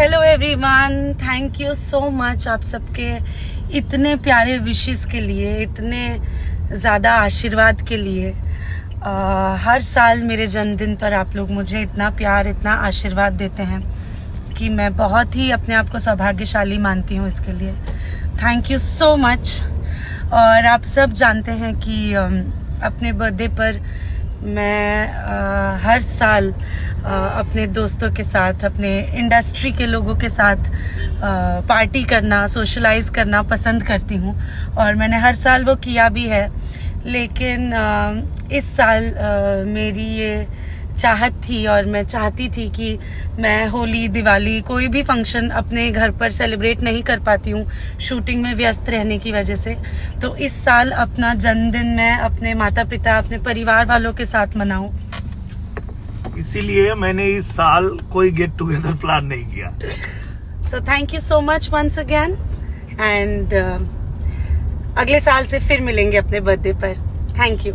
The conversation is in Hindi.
Hello everyone, thank you so much आप सबके इतने प्यारे विशेस के लिए, इतने ज़्यादा आशीर्वाद के लिए। हर साल मेरे जन्मदिन पर आप लोग मुझे इतना प्यार, इतना आशीर्वाद देते हैं कि मैं बहुत ही अपने आप को सौभाग्यशाली मानती हूँ। इसके लिए थैंक यू सो मच। और आप सब जानते हैं कि अपने बर्थडे पर मैं हर साल अपने दोस्तों के साथ, अपने इंडस्ट्री के लोगों के साथ पार्टी करना, सोशलाइज करना पसंद करती हूँ और मैंने हर साल वो किया भी है। लेकिन इस साल मेरी ये चाहत थी और मैं चाहती थी कि मैं होली, दिवाली, कोई भी फंक्शन अपने घर पर सेलिब्रेट नहीं कर पाती हूँ शूटिंग में व्यस्त रहने की वजह से। तो इस साल अपना जन्मदिन मैं अपने माता पिता, अपने परिवार वालों के साथ मनाऊं। इसीलिए मैंने इस साल कोई गेट टुगेदर प्लान नहीं किया। So thank you so much once again and अगले साल से फिर मिलेंगे अपने बर्थडे पर। Thank you.